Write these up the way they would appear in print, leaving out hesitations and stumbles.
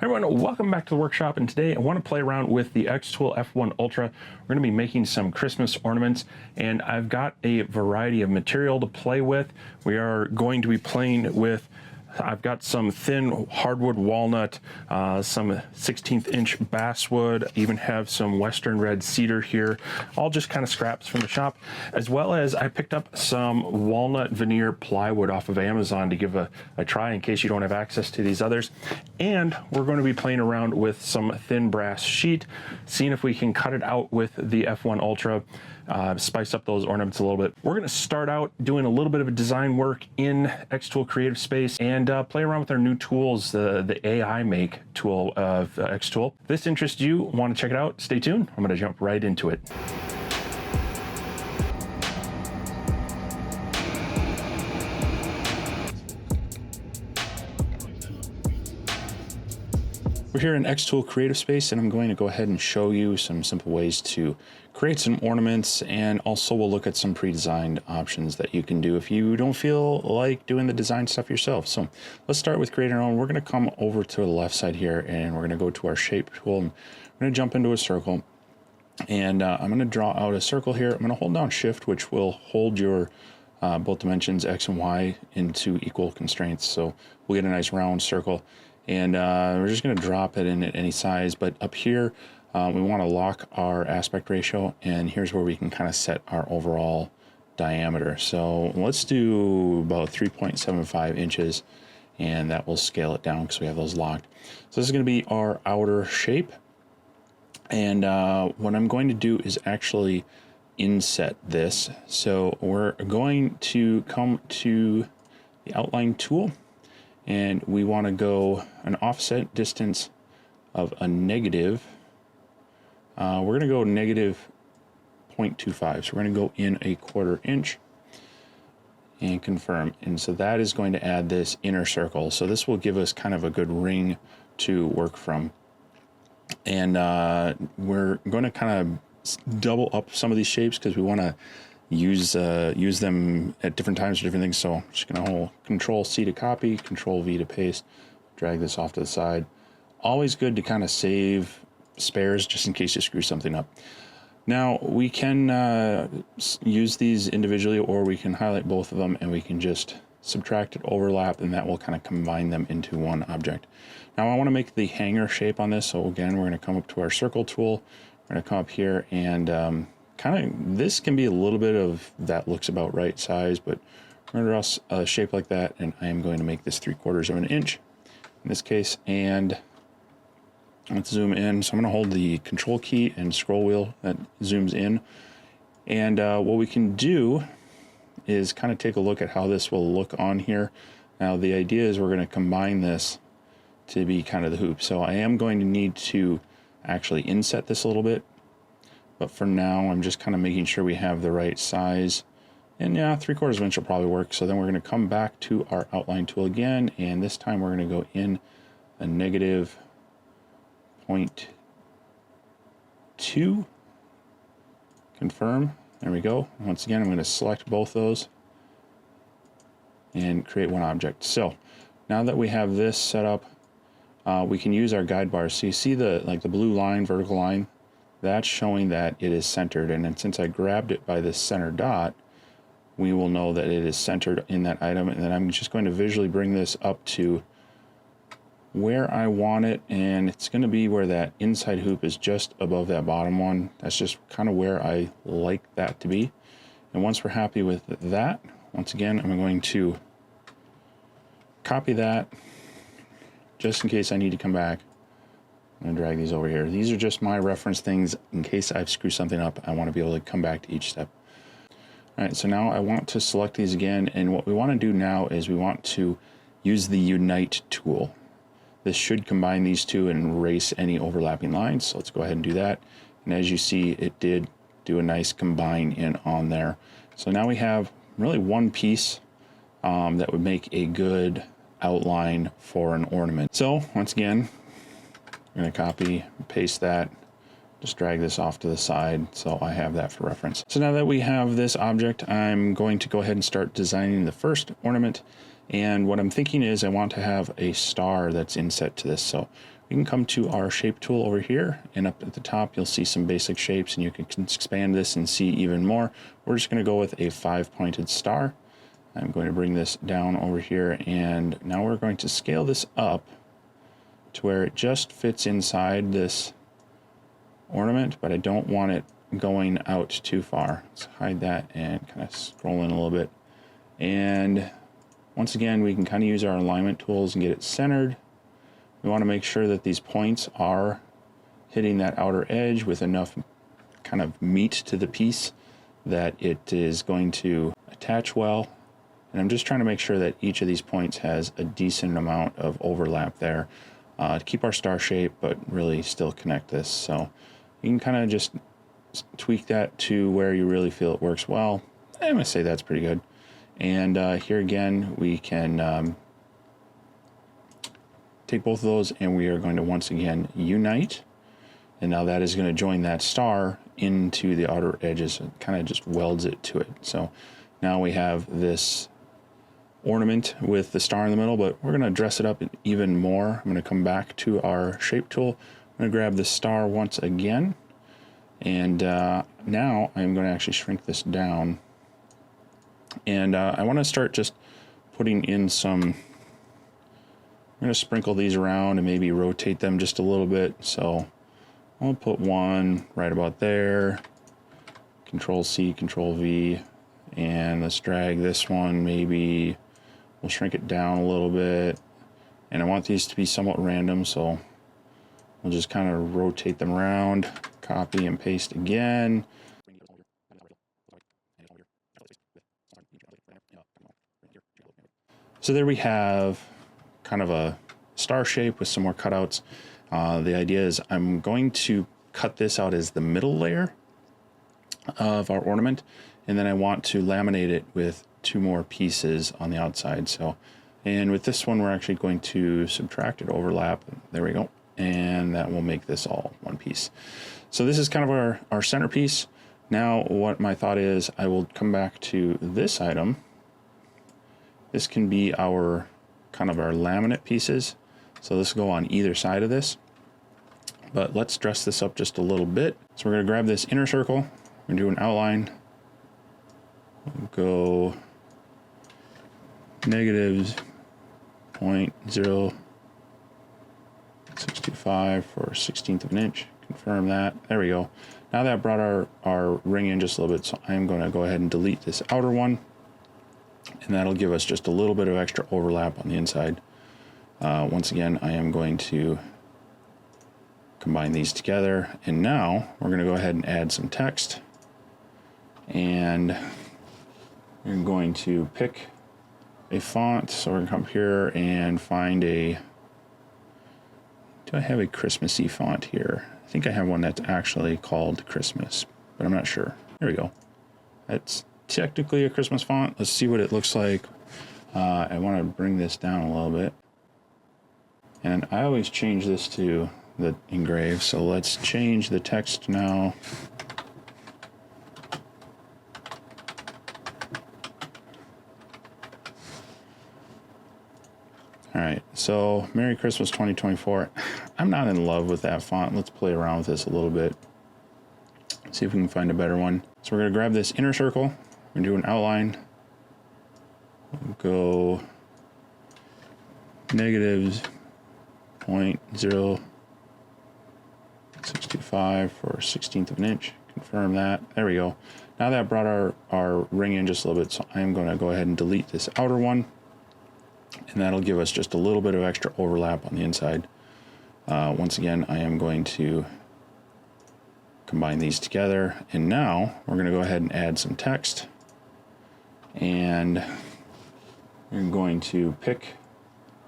Everyone, welcome back to the workshop, and today I want to play around with the xTool F1 Ultra. We're going to be making some Christmas ornaments, and I've got a variety of material to play with. We are going to be playing with, I've got some thin hardwood walnut, some 16th inch basswood, even have some western red cedar here, all just kind of scraps from the shop, as well as I picked up some walnut veneer plywood off of Amazon to give a try in case you don't have access to these others. And we're going to be playing around with some thin brass sheet, seeing if we can cut it out with the F1 Ultra, spice up those ornaments a little bit. We're going to start out doing a little bit of a design work in xTool Creative Space and play around with our new tools, the AI Make tool of xTool. If this interests you, want to check it out, stay tuned. I'm going to jump right into it. We're here in xTool Creative Space, and I'm going to go ahead and show you some simple ways to create some ornaments, and also we'll look at some pre-designed options that you can do if you don't feel like doing the design stuff yourself. So let's start with creating our own. We're going to come over to the left side here, and we're going to go to our shape tool, and we're going to jump into a circle, and I'm going to draw out a circle here. I'm going to hold down Shift, which will hold your both dimensions X and Y into equal constraints, so we'll get a nice round circle. And we're just going to drop it in at any size, but up here we want to lock our aspect ratio, and here's where we can kind of set our overall diameter. So let's do about 3.75 inches, and that will scale it down because we have those locked. So this is going to be our outer shape, and what I'm going to do is actually inset this. So we're going to come to the outline tool, and we want to go an offset distance of a negative. We're going to go negative 0.25. So we're going to go in a 1/4 inch and confirm. And so that is going to add this inner circle. So this will give us kind of a good ring to work from. And we're going to kind of double up some of these shapes because we want to use them at different times for different things. So I'm just going to hold Control C to copy, Control V to paste, drag this off to the side. Always good to kind of save spares just in case you screw something up. Now we can use these individually, or we can highlight both of them and we can just subtract it, overlap, and that will kind of combine them into one object. Now I want to make the hanger shape on this. So again, we're going to come up to our circle tool. We're going to come up here, and kind of, this can be a little bit of that looks about right size, but we're going to draw a shape like that, and I am going to make this 3/4 of an inch in this case. And let's zoom in. So I'm going to hold the Control key and scroll wheel that zooms in, and what we can do is kind of take a look at how this will look on here. Now the idea is we're going to combine this to be kind of the hoop, so I am going to need to actually inset this a little bit. But for now, I'm just kind of making sure we have the right size. And yeah, 3/4 of an inch will probably work. So then we're going to come back to our outline tool again. And this time we're going to go in a negative 0.2. Confirm. There we go. Once again, I'm going to select both those and create one object. So now that we have this set up, we can use our guide bars. So you see the blue line, vertical line? That's showing that it is centered, and then since I grabbed it by this center dot, we will know that it is centered in that item. And then I'm just going to visually bring this up to where I want it, and it's going to be where that inside hoop is just above that bottom one. That's just kind of where I like that to be. And once we're happy with that, once again, I'm going to copy that just in case I need to come back. I'm going to drag these over here. These are just my reference things in case I've screwed something up. I want to be able to come back to each step. All right, so now I want to select these again, and what we want to do now is we want to use the Unite tool. This should combine these two and erase any overlapping lines, so let's go ahead and do that. And as you see, it did do a nice combine in on there. So now we have really one piece that would make a good outline for an ornament. So once again, I'm going to copy, paste that, just drag this off to the side so I have that for reference. So now that we have this object, I'm going to go ahead and start designing the first ornament. And what I'm thinking is I want to have a star that's inset to this. So We can come to our shape tool over here, and up at the top you'll see some basic shapes, and you can expand this and see even more. We're just going to go with a 5-pointed star. I'm going to bring this down over here, and now we're going to scale this up to where it just fits inside this ornament, but I don't want it going out too far. Let's hide that and kind of scroll in a little bit. And once again, we can kind of use our alignment tools and get it centered. We want to make sure that these points are hitting that outer edge with enough kind of meat to the piece that it is going to attach well. And I'm just trying to make sure that each of these points has a decent amount of overlap there to keep our star shape, but really still connect this. So you can kind of just tweak that to where you really feel it works well. I'm going to say that's pretty good. And here again, we can take both of those, and we are going to once again unite. And now that is going to join that star into the outer edges. It kind of just welds it to it. So now we have this ornament with the star in the middle, but we're going to dress it up even more. I'm going to come back to our shape tool. I'm going to grab the star once again. And now I'm going to actually shrink this down. And I want to start just putting in some, I'm going to sprinkle these around and maybe rotate them just a little bit. So I'll put one right about there, Control C, Control V, and let's drag this one, maybe we'll shrink it down a little bit. And I want these to be somewhat random, so we'll just kind of rotate them around, copy and paste again. So there we have kind of a star shape with some more cutouts. The idea is I'm going to cut this out as the middle layer of our ornament, and then I want to laminate it with 2 more pieces on the outside. So, and with this one, we're actually going to subtract it, overlap. There we go. And that will make this all one piece. So this is kind of our centerpiece. Now what my thought is, I will come back to this item. This can be our kind of our laminate pieces. So this will go on either side of this. But let's dress this up just a little bit. So we're going to grab this inner circle. We're going to do an outline. We'll go -0.0625 for 1/16 of an inch. Confirm that. There we go. Now that brought our ring in just a little bit, so I'm going to go ahead and delete this outer one. And that'll give us just a little bit of extra overlap on the inside. Once again, I am going to combine these together. And now we're going to go ahead and add some text. And we're going to pick a font. So we're going to come here and find a, do I have a Christmassy font here? I think I have one that's actually called Christmas, but I'm not sure. There we go. That's technically a Christmas font. Let's see what it looks like. I want to bring this down a little bit. And I always change this to the engrave. So let's change the text now. All right, so Merry Christmas 2024. I'm not in love with that font. Let's play around with this a little bit. See if we can find a better one. So we're going to grab this inner circle. We're going to do an outline. We'll go -0.0625 for 1/16 of an inch. Confirm that. There we go. Now that brought our ring in just a little bit, so I'm going to go ahead and delete this outer one. And that'll give us just a little bit of extra overlap on the inside. Once again, I am going to combine these together. And now we're going to go ahead and add some text. And we're going to pick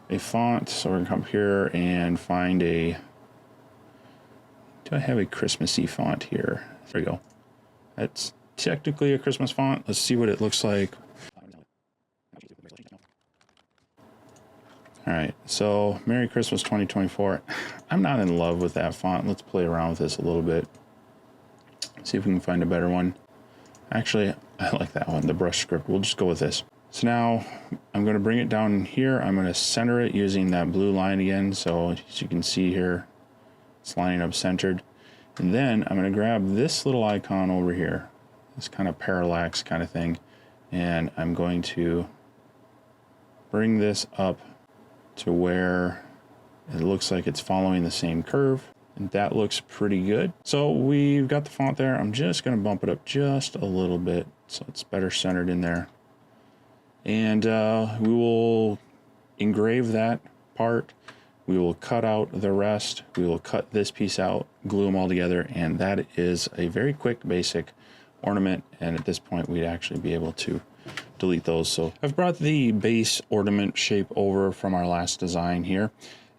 a font. So we're going to come here and find a, do I have a Christmassy font here? There we go. That's technically a Christmas font. Let's see what it looks like. All right, so Merry Christmas 2024. I'm not in love with that font. Let's play around with this a little bit. See if we can find a better one. Actually, I like that one, the brush script. We'll just go with this. So now I'm going to bring it down here. I'm going to center it using that blue line again. So as you can see here, it's lining up centered. And then I'm going to grab this little icon over here, this kind of parallax kind of thing. And I'm going to bring this up to where it looks like it's following the same curve. And that looks pretty good. So we've got the font there. I'm just going to bump it up just a little bit so it's better centered in there. And we will engrave that part. We will cut out the rest. We will cut this piece out, glue them all together, and that is a very quick, basic ornament. And at this point, we'd actually be able to delete those. So I've brought the base ornament shape over from our last design here.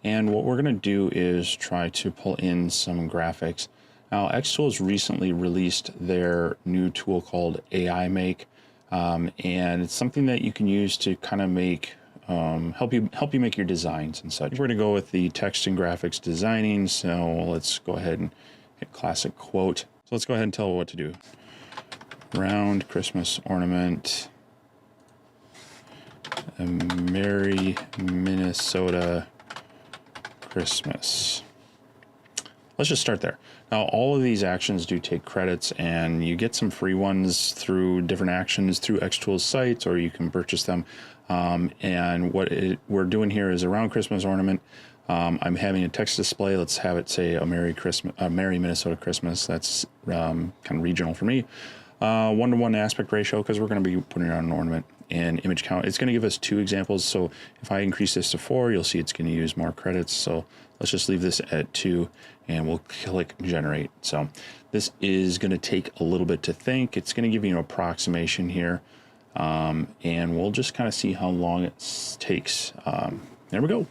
And what we're going to do is try to pull in some graphics. Now, xTool has recently released their new tool called AI Make. And it's something that you can use to kind of make help you make your designs and such. We're going to go with the text and graphics designing. So let's go ahead and hit classic quote. So let's go ahead and tell it what to do. Round Christmas ornament. A Merry Minnesota Christmas. Let's just start there. Now, all of these actions do take credits, and you get some free ones through different actions through xTool's sites, or you can purchase them. And what we're doing here is a round Christmas ornament. I'm having a text display. Let's have it say a Merry Minnesota Christmas. That's kind of regional for me. 1-to-1 aspect ratio, because we're going to be putting it on an ornament. And image count, it's going to give us 2 examples. So if I increase this to 4, you'll see it's going to use more credits. So let's just leave this at 2 and we'll click generate. So this is going to take a little bit to think. It's going to give you an approximation here. And we'll just kind of see how long it takes. There we go.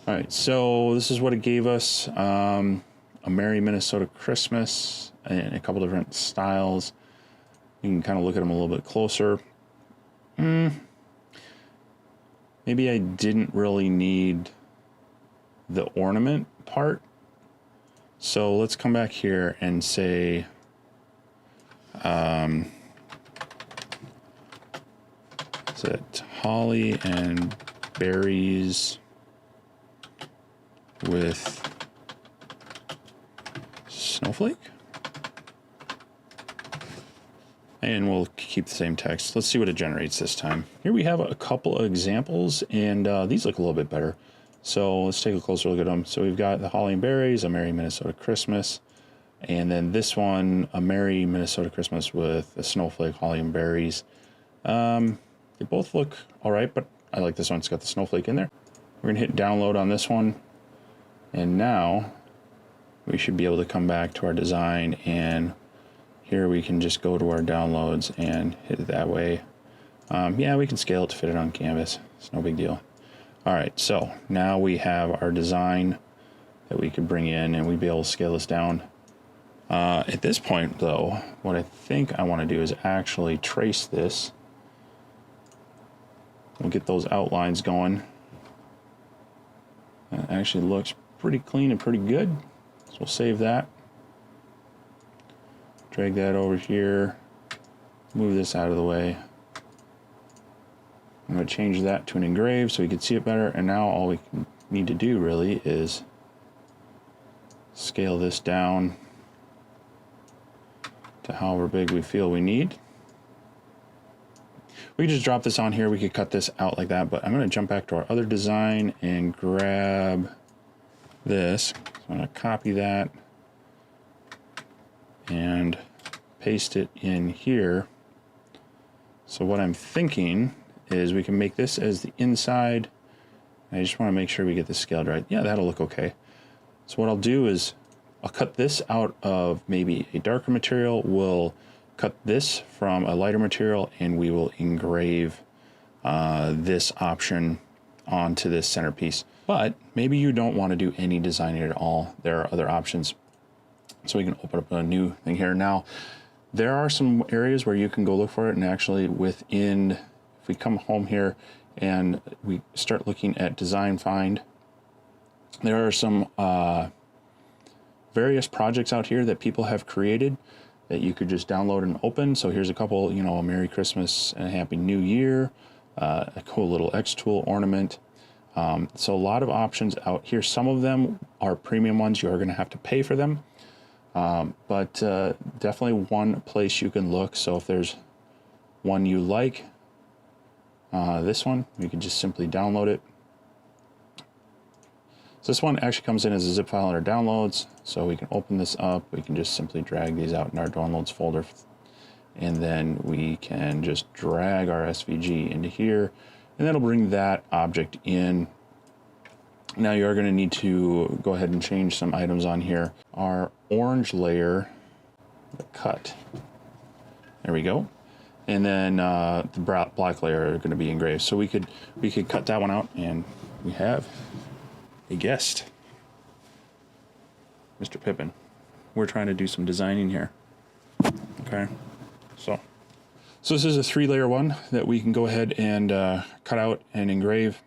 All right, so this is what it gave us. A Merry Minnesota Christmas in a couple different styles. You can kind of look at them a little bit closer. Maybe I didn't really need the ornament part. So let's come back here and say, is it holly and berries with snowflake? And we'll keep the same text. Let's see what it generates this time. Here we have a couple of examples, and these look a little bit better. So let's take a closer look at them. So we've got the holly and berries, a Merry Minnesota Christmas, and then this one, a Merry Minnesota Christmas with a snowflake, holly and berries. They both look all right, but I like this one. It's got the snowflake in there. We're gonna hit download on this one, and now we should be able to come back to our design, and here we can just go to our downloads and hit it that way. Yeah, we can scale it to fit it on canvas. It's no big deal. All right, so now we have our design that we could bring in, and we'd be able to scale this down. At this point, though, what I think I want to do is actually trace this. We'll get those outlines going. That actually looks pretty clean and pretty good. So we'll save that. Drag that over here. Move this out of the way. I'm going to change that to an engrave so we can see it better. And now all we need to do really is scale this down to however big we feel we need. We can just drop this on here. We could cut this out like that, but I'm going to jump back to our other design and grab this. So I'm going to copy that and paste it in here. So what I'm thinking is we can make this as the inside. I just want to make sure we get this scaled right. Yeah, that'll look okay. So what I'll do is I'll cut this out of maybe a darker material. We'll cut this from a lighter material, and we will engrave this option onto this centerpiece. But maybe you don't want to do any designing at all. There are other options. So we can open up a new thing here. Now, there are some areas where you can go look for it, and actually within, if we come home here and we start looking at design find, there are some various projects out here that people have created that you could just download and open. So here's a couple, you know, a Merry Christmas and a Happy New Year, a cool little xTool ornament. So a lot of options out here. Some of them are premium ones. You are going to have to pay for them. But definitely one place you can look. So if there's one you like, this one, you can just simply download it. So this one actually comes in as a zip file in our downloads. So we can open this up. We can just simply drag these out in our downloads folder. And then we can just drag our SVG into here. And that'll bring that object in. Now you are going to need to go ahead and change some items on here. Our orange layer, the cut. There we go. And then the black layer are going to be engraved. So we could cut that one out, and we have a guest, Mr. Pippin. We're trying to do some designing here. Okay, so this is a 3-layer one that we can go ahead and cut out and engrave.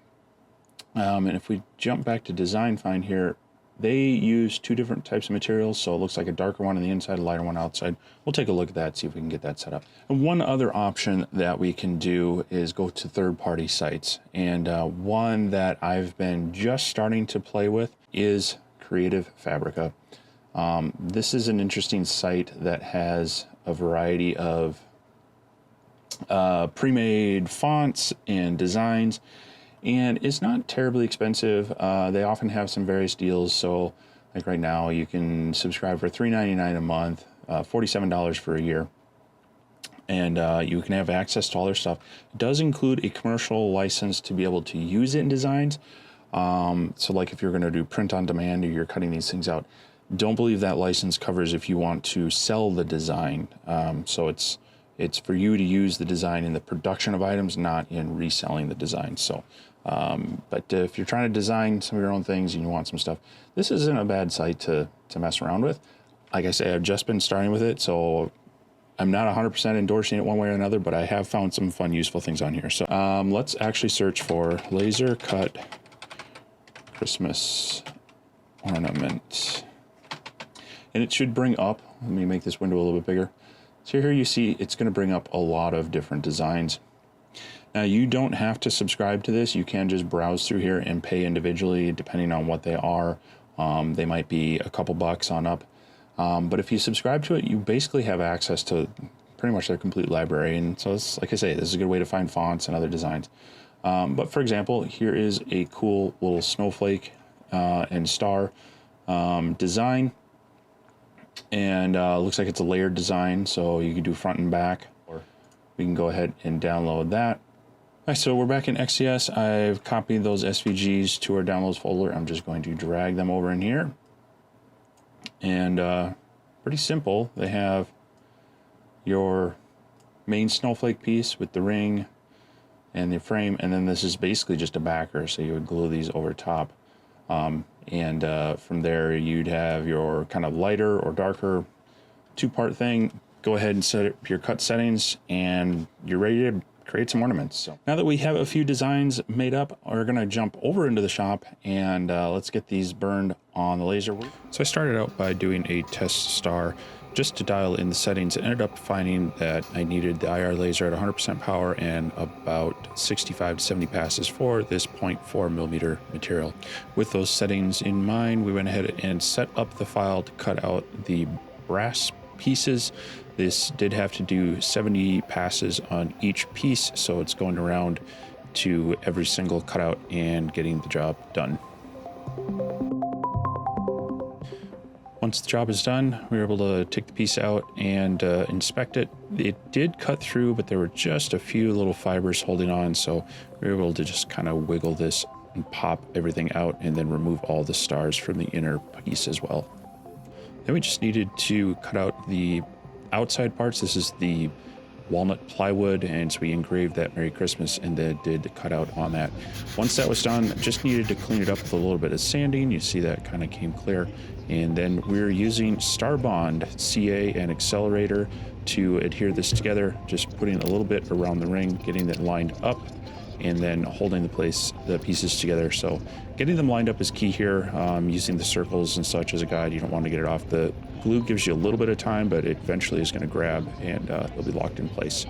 And if we jump back to design find here, they use 2 different types of materials. So it looks like a darker one on the inside, a lighter one outside. We'll take a look at that, see if we can get that set up. And one other option that we can do is go to third-party sites. And one that I've been just starting to play with is Creative Fabrica. This is an interesting site that has a variety of pre-made fonts and designs, and it's not terribly expensive. They often have some various deals. So like right now you can subscribe for $3.99 a month, $47 for a year, and you can have access to all their stuff. It does include a commercial license to be able to use it in designs. So like if you're going to do print on demand or you're cutting these things out, don't believe that license covers if you want to sell the design. So it's for you to use the design in the production of items, not in reselling the design. So, but if you're trying to design some of your own things and you want some stuff, this isn't a bad site to mess around with. Like I say, I've just been starting with it, so I'm not 100% endorsing it one way or another, but I have found some fun, useful things on here. So let's actually search for laser cut Christmas ornament. And it should bring up, let me make this window a little bit bigger. So here you see it's going to bring up a lot of different designs. Now you don't have to subscribe to this. You can just browse through here and pay individually depending on what they are. They might be a couple bucks on up. But if you subscribe to it, you basically have access to pretty much their complete library. And so it's, like I say, this is a good way to find fonts and other designs. But for example, here is a cool little snowflake and star design. And looks like it's a layered design, so you can do front and back, or we can go ahead and download that. All right, so we're back in XCS. I've copied those SVGs to our downloads folder. I'm just going to drag them over in here. And pretty simple. They have your main snowflake piece with the ring and the frame, and then this is basically just a backer, so you would glue these over top. And from there you'd have your kind of lighter or darker 2-part thing. Go ahead and set up your cut settings and you're ready to create some ornaments. So now that we have a few designs made up, we're going to jump over into the shop and let's get these burned on the laser. So I started out by doing a test star just to dial in the settings. I ended up finding that I needed the IR laser at 100% power and about 65 to 70 passes for this 0.4 millimeter material. With those settings in mind, we went ahead and set up the file to cut out the brass pieces. This did have to do 70 passes on each piece, so it's going around to every single cutout and getting the job done. Once the job is done, we were able to take the piece out and inspect it. It did cut through, but there were just a few little fibers holding on, so we were able to just kind of wiggle this and pop everything out and then remove all the stars from the inner piece as well. Then we just needed to cut out the outside parts. This is the walnut plywood, and so we engraved that Merry Christmas and then did the cutout on that. Once that was done, just needed to clean it up with a little bit of sanding. You see that kind of came clear. And then we're using Star Bond CA and Accelerator to adhere this together, just putting a little bit around the ring, getting it lined up, and then holding the pieces together. So getting them lined up is key here, using the circles and such as a guide. You don't want to get it off. The glue gives you a little bit of time, but it eventually is going to grab and they'll be locked in place.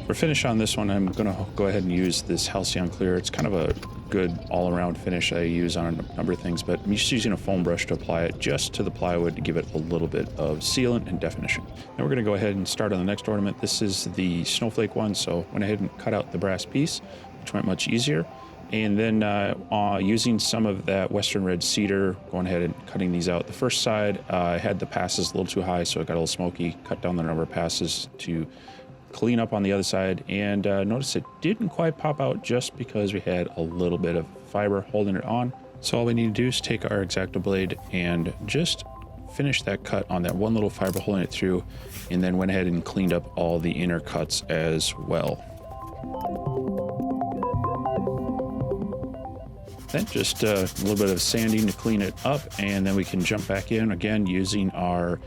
For finish on this one, I'm going to go ahead and use this Halcyon Clear. It's kind of a good all-around finish I use on a number of things, but I'm just using a foam brush to apply it just to the plywood to give it a little bit of sealant and definition. Now we're going to go ahead and start on the next ornament. This is the snowflake one, so went ahead and cut out the brass piece, which went much easier. And then using some of that Western red cedar, going ahead and cutting these out. The first side, I had the passes a little too high, so it got a little smoky. Cut down the number of passes to clean up on the other side, and notice it didn't quite pop out just because we had a little bit of fiber holding it on. So all we need to do is take our X-Acto blade and just finish that cut on that one little fiber holding it through, and then went ahead and cleaned up all the inner cuts as well. Then just a little bit of sanding to clean it up, and then we can jump back in again using our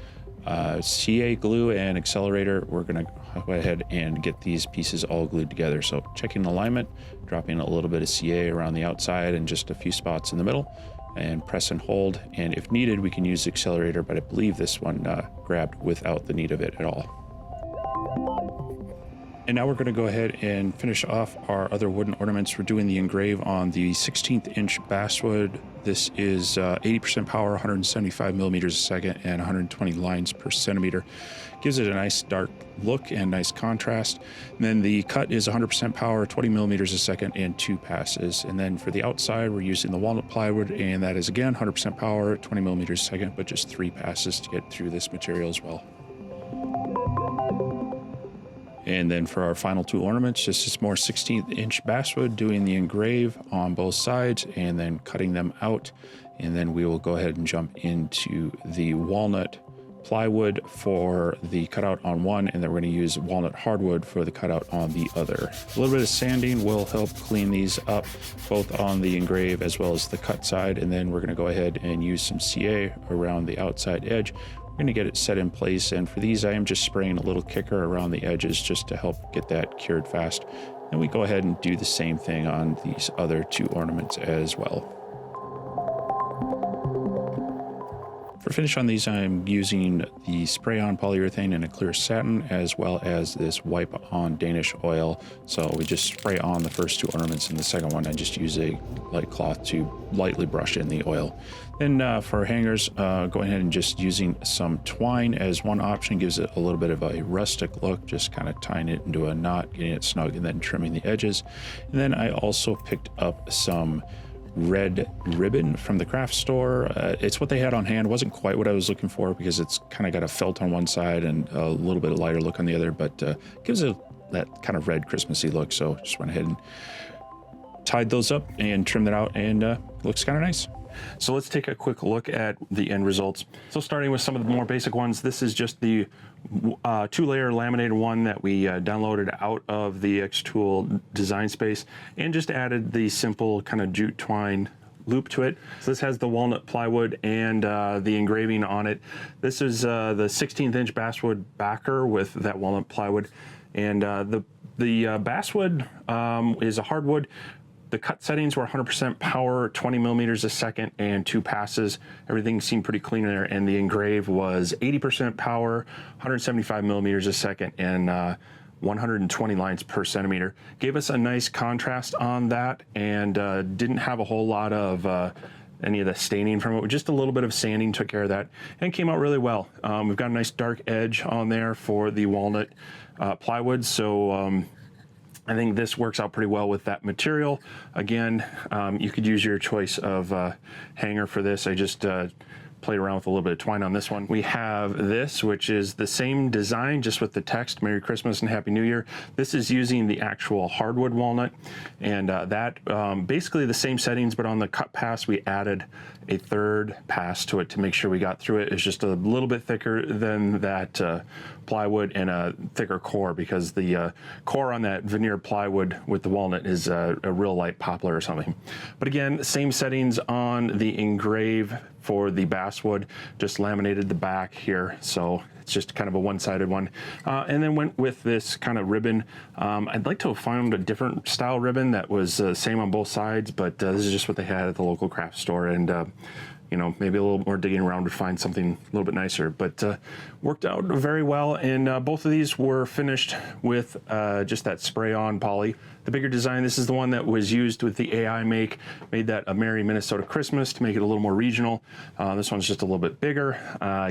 CA glue and accelerator. We're going to go ahead and get these pieces all glued together. So checking alignment, dropping a little bit of CA around the outside and just a few spots in the middle, and press and hold. And if needed, we can use the accelerator, but I believe this one grabbed without the need of it at all. And now we're going to go ahead and finish off our other wooden ornaments. We're doing the engrave on the 16th inch basswood. This is 80% power, 175 millimeters a second, and 120 lines per centimeter. Gives it a nice dark look and nice contrast. And then the cut is 100% power, 20 millimeters a second, and 2 passes. And then for the outside, we're using the walnut plywood, and that is again 100% power, 20 millimeters a second, but just 3 passes to get through this material as well. And then for our final 2 ornaments, just this more 16th inch basswood, doing the engrave on both sides and then cutting them out. And then we will go ahead and jump into the walnut plywood for the cutout on one, and then we're going to use walnut hardwood for the cutout on the other. A little bit of sanding will help clean these up, both on the engrave as well as the cut side. And then we're going to go ahead and use some CA around the outside edge. We're going to get it set in place, and for these I am just spraying a little kicker around the edges just to help get that cured fast. And we go ahead and do the same thing on these other 2 ornaments as well. For finish on these, I'm using the spray-on polyurethane and a clear satin, as well as this wipe-on Danish oil. So we just spray on the first 2 ornaments, and the second one I just use a light cloth to lightly brush in the oil. Then for hangers, go ahead and just using some twine as one option. Gives it a little bit of a rustic look, just kind of tying it into a knot, getting it snug, and then trimming the edges. And then I also picked up some red ribbon from the craft store. It's what they had on hand. It wasn't quite what I was looking for because it's kind of got a felt on one side and a little bit of lighter look on the other, but gives it that kind of red Christmassy look. So just went ahead and tied those up and trimmed it out, and looks kind of nice. So let's take a quick look at the end results. So starting with some of the more basic ones, this is just the 2-layer laminated one that we downloaded out of the xTool design space, and just added the simple kind of jute twine loop to it. So this has the walnut plywood and the engraving on it. This is the 16th inch basswood backer with that walnut plywood, and the basswood is a hardwood. The cut settings were 100% power, 20 millimeters a second, and 2 passes. Everything seemed pretty clean there. And the engrave was 80% power, 175 millimeters a second, and 120 lines per centimeter. Gave us a nice contrast on that, and didn't have a whole lot of any of the staining from it. Just a little bit of sanding took care of that, and came out really well. We've got a nice dark edge on there for the walnut plywood, so I think this works out pretty well with that material. Again, you could use your choice of hanger for this. I just played around with a little bit of twine on this one. We have this, which is the same design, just with the text, Merry Christmas and Happy New Year. This is using the actual hardwood walnut, and that basically the same settings, but on the cut pass, we added a 3rd pass to it to make sure we got through it. It's just a little bit thicker than that plywood, and a thicker core, because the core on that veneer plywood with the walnut is a real light poplar or something. But again, same settings on the engrave for the basswood, just laminated the back here, so It's just kind of a one-sided one. And then went with this kind of ribbon. I'd like to have found a different style ribbon that was same on both sides, but this is just what they had at the local craft store. And you know, maybe a little more digging around to find something a little bit nicer, but worked out very well. And both of these were finished with just that spray-on poly. The bigger design, this is the one that was used with the AI make, made that a Merry Minnesota Christmas to make it a little more regional. This one's just a little bit bigger.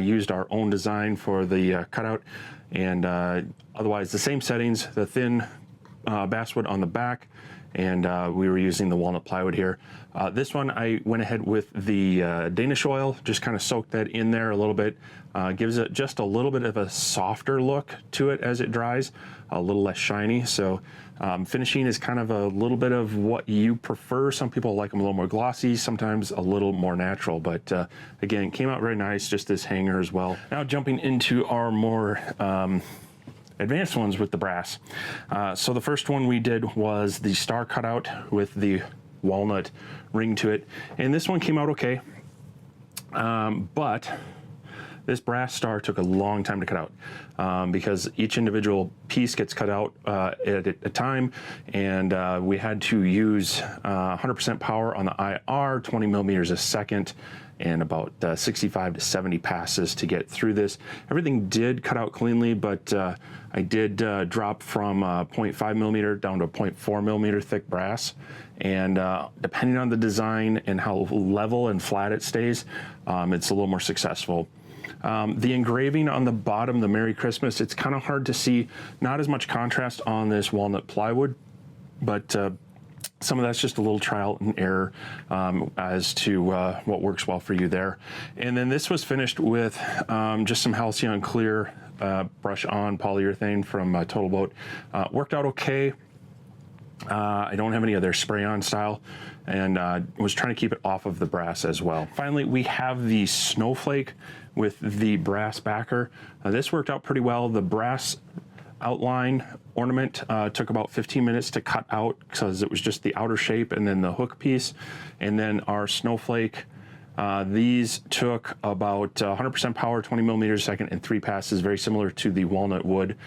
Used our own design for the cutout, and otherwise the same settings, the thin basswood on the back, and we were using the walnut plywood here. This one, I went ahead with the Danish oil, just kind of soaked that in there a little bit. Gives it just a little bit of a softer look to it as it dries, a little less shiny. So finishing is kind of a little bit of what you prefer. Some people like them a little more glossy, sometimes a little more natural, but again, came out very nice, just this hanger as well. Now jumping into our more advanced ones with the brass. So the first one we did was the star cutout with the walnut ring to it, and this one came out okay, but this brass star took a long time to cut out because each individual piece gets cut out at a time, and we had to use 100% power on the IR, 20 millimeters a second, and about 65 to 70 passes to get through this. Everything did cut out cleanly, but I did drop from 0.5 millimeter down to 0.4 millimeter thick brass. And depending on the design and how level and flat it stays, it's a little more successful. The engraving on the bottom, the Merry Christmas, it's kind of hard to see. Not as much contrast on this walnut plywood, but some of that's just a little trial and error as to what works well for you there. And then this was finished with just some Halcyon Clear brush on polyurethane from Total Boat. Worked out okay. I don't have any other spray-on style, and was trying to keep it off of the brass as well. Finally, we have the snowflake with the brass backer. This worked out pretty well. The brass outline ornament took about 15 minutes to cut out because it was just the outer shape and then the hook piece. And then our snowflake, these took about 100% power, 20 millimeters a second, and 3 passes, very similar to the walnut wood.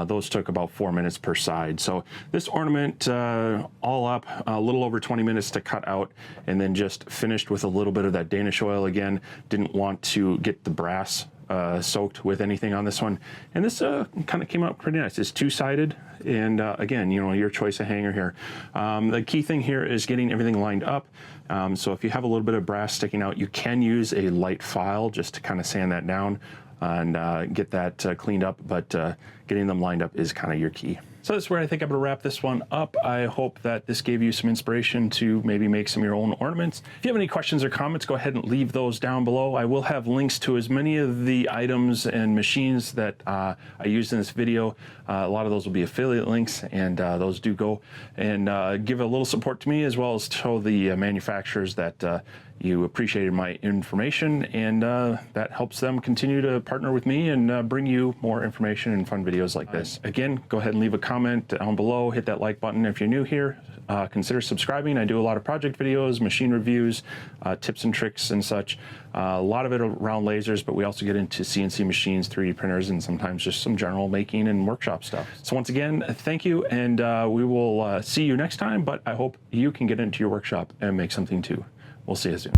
Those took about 4 minutes per side. So this ornament, all up, a little over 20 minutes to cut out, and then just finished with a little bit of that Danish oil again. Didn't want to get the brass soaked with anything on this one, and this kind of came out pretty nice. It's two-sided, and again, you know, your choice of hanger here. The key thing here is getting everything lined up. So if you have a little bit of brass sticking out, you can use a light file just to kind of sand that down and get that cleaned up, but getting them lined up is kind of your key. So that's where I think I'm gonna wrap this one up. I hope that this gave you some inspiration to maybe make some of your own ornaments. If you have any questions or comments, go ahead and leave those down below. I will have links to as many of the items and machines that I used in this video. A lot of those will be affiliate links, and those do go and give a little support to me, as well as show the manufacturers that you appreciated my information, and that helps them continue to partner with me and bring you more information and fun videos like this. Again, go ahead and leave a comment down below, hit that like button if you're new here. Consider subscribing. I do a lot of project videos, machine reviews, tips and tricks and such. A lot of it around lasers, but we also get into CNC machines, 3D printers, and sometimes just some general making and workshop stuff. So once again, thank you, and we will see you next time, but I hope you can get into your workshop and make something too. We'll see you soon.